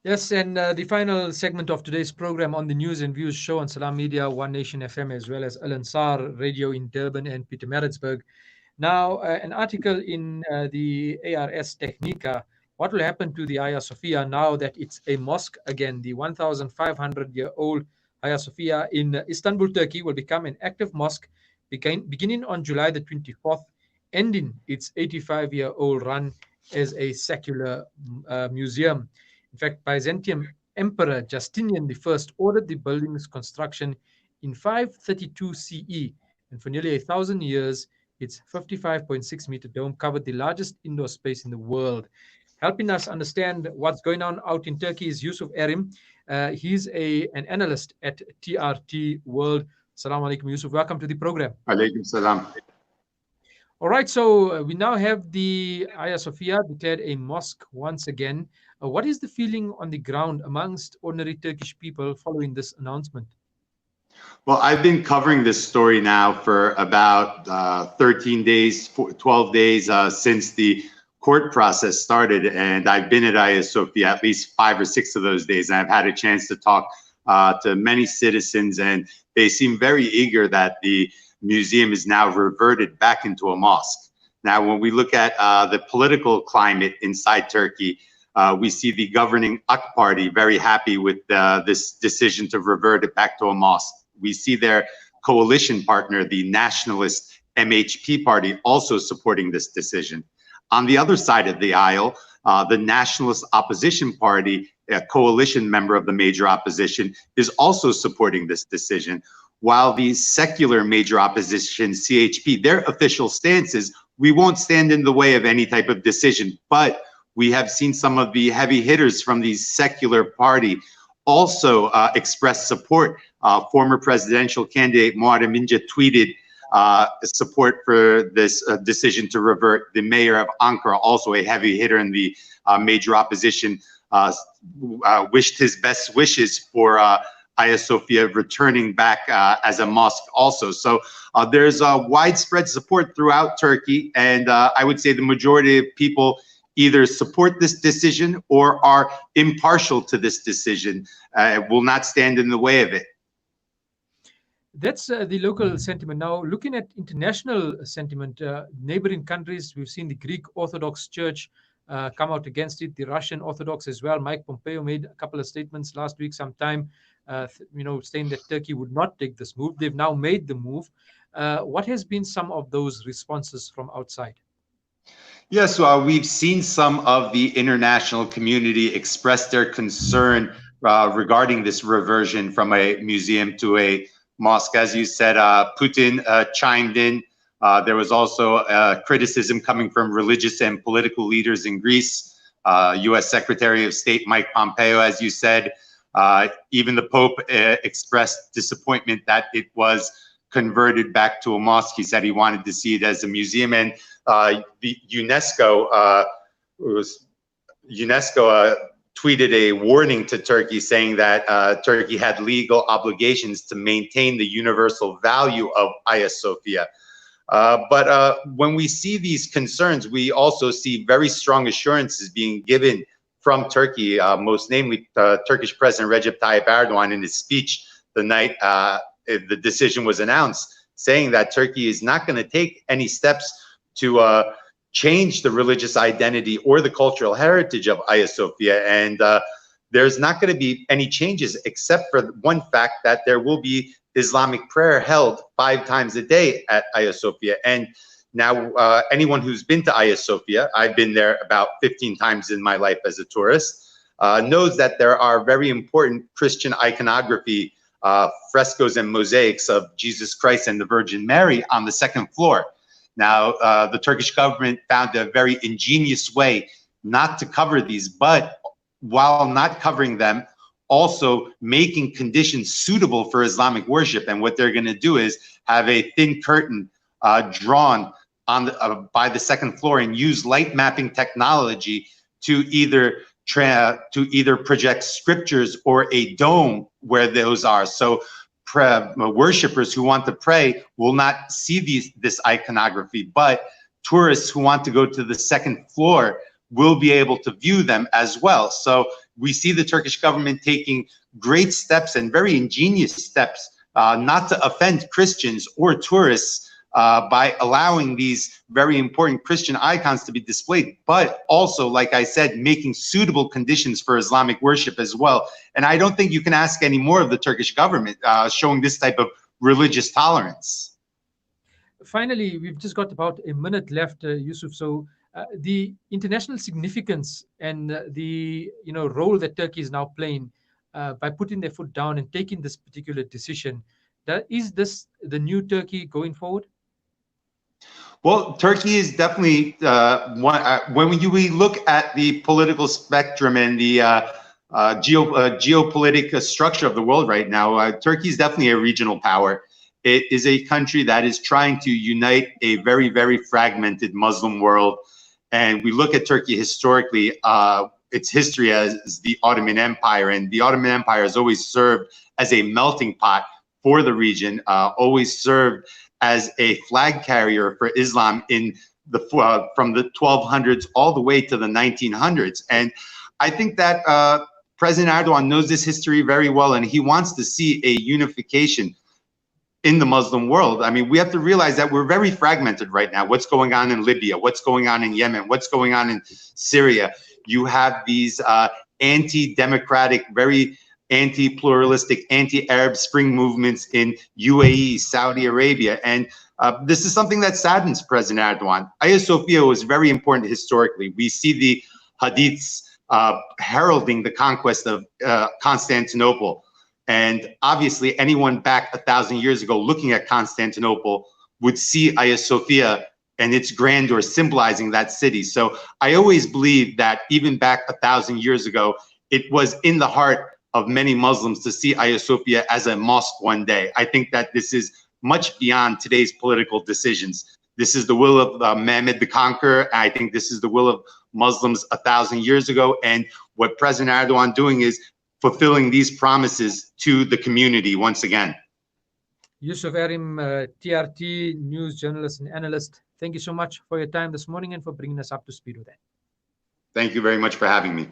Yes, and the final segment of today's program on the News and Views show on Salam Media, One Nation FM, as well as Al Ansar Radio in Durban and Pietermaritzburg. Now, an article in the ARS Technica. What will happen to the Hagia Sophia now that it's a mosque again? The 1,500-year-old Hagia Sophia in Istanbul, Turkey, will become an active mosque beginning on July the 24th, ending its 85-year-old run as a secular museum. In fact, Byzantium Emperor Justinian I ordered the building's construction in 532 CE, and for nearly 1,000 years, its 55.6-meter dome covered the largest indoor space in the world. Helping us understand what's going on out in Turkey is Yusuf Erim. He's an analyst at TRT World. Assalamu alaikum, Yusuf. Welcome to the program. Alaikum salam. All right, so we now have the Hagia Sophia declared a mosque once again. What is the feeling on the ground amongst ordinary Turkish people following this announcement? Well, I've been covering this story now for about 13 days, 12 days since the court process started, and I've been at Hagia Sophia at least 5 or 6 of those days, and I've had a chance to talk to many citizens, and they seem very eager that the museum is now reverted back into a mosque. Now, when we look at the political climate inside Turkey, we see the governing AK party very happy with this decision to revert it back to a mosque. We see their coalition partner, the nationalist MHP party, also supporting this decision. On the other side of the aisle, the nationalist opposition party, a coalition member of the major opposition, is also supporting this decision. While the secular major opposition, CHP, their official stance is, we won't stand in the way of any type of decision. But we have seen some of the heavy hitters from the secular party also express support. Former presidential candidate Muharrem İnce tweeted support for this decision to revert. The mayor of Ankara, also a heavy hitter in the major opposition, wished his best wishes for Hagia Sophia returning back as a mosque also. So there's widespread support throughout Turkey, and I would say the majority of people either support this decision or are impartial to this decision, will not stand in the way of it. That's the local sentiment. Now, looking at international sentiment, neighboring countries, we've seen the Greek Orthodox Church come out against it, the Russian Orthodox as well. Mike Pompeo made a couple of statements last week sometime, saying that Turkey would not take this move. They've now made the move. What has been some of those responses from outside? Yes, we've seen some of the international community express their concern regarding this reversion from a museum to a mosque. As you said, Putin chimed in. There was also criticism coming from religious and political leaders in Greece. U.S. Secretary of State Mike Pompeo, as you said, even the Pope expressed disappointment that it was converted back to a mosque. He said he wanted to see it as a museum, and the UNESCO tweeted a warning to Turkey saying that Turkey had legal obligations to maintain the universal value of Hagia Sophia. But when we see these concerns, we also see very strong assurances being given from Turkey, most namely Turkish President Recep Tayyip Erdogan in his speech the night the decision was announced, saying that Turkey is not going to take any steps to change the religious identity or the cultural heritage of Hagia Sophia. And there's not going to be any changes except for one fact, that there will be Islamic prayer held 5 times a day at Hagia Sophia. And now anyone who's been to Hagia Sophia, I've been there about 15 times in my life as a tourist, knows that there are very important Christian iconography, frescoes and mosaics of Jesus Christ and the Virgin Mary on the 2nd floor. Now, the Turkish government found a very ingenious way not to cover these, but while not covering them, also making conditions suitable for Islamic worship. And what they're going to do is have a thin curtain drawn on the, by the 2nd floor, and use light mapping technology to either project scriptures or a dome where those are. So worshippers who want to pray will not see this iconography, but tourists who want to go to the 2nd floor will be able to view them as well. So we see the Turkish government taking great steps and very ingenious steps not to offend Christians or tourists by allowing these very important Christian icons to be displayed, but also, like I said, making suitable conditions for Islamic worship as well. And I don't think you can ask any more of the Turkish government showing this type of religious tolerance. Finally, we've just got about a minute left, Yusuf. So the international significance and the role that Turkey is now playing by putting their foot down and taking this particular decision, is this the new Turkey going forward? Well, Turkey is definitely when we look at the political spectrum and the geopolitical structure of the world right now, Turkey is definitely a regional power. It is a country that is trying to unite a very, very fragmented Muslim world. And we look at Turkey historically, its history as the Ottoman Empire, and the Ottoman Empire has always served as a melting pot for the region, always served as a flag carrier for Islam in the from the 1200s all the way to the 1900s. And I think that President Erdogan knows this history very well, and he wants to see a unification in the Muslim world. I mean, we have to realize that we're very fragmented right now. What's going on in Libya? What's going on in Yemen? What's going on in Syria? You have these anti-democratic, very anti-pluralistic, anti-Arab Spring movements in UAE, Saudi Arabia. And this is something that saddens President Erdogan. Hagia Sophia was very important historically. We see the hadiths heralding the conquest of Constantinople. And obviously anyone back 1,000 years ago looking at Constantinople would see Hagia Sophia and its grandeur symbolizing that city. So I always believe that even back 1,000 years ago, it was in the heart of many Muslims to see Hagia Sophia as a mosque one day. I think that this is much beyond today's political decisions. This is the will of Mehmed the Conqueror. I think this is the will of Muslims 1,000 years ago. And what President Erdogan doing is fulfilling these promises to the community once again. Yusuf Erim, TRT news journalist and analyst, thank you so much for your time this morning and for bringing us up to speed with that. Thank you very much for having me.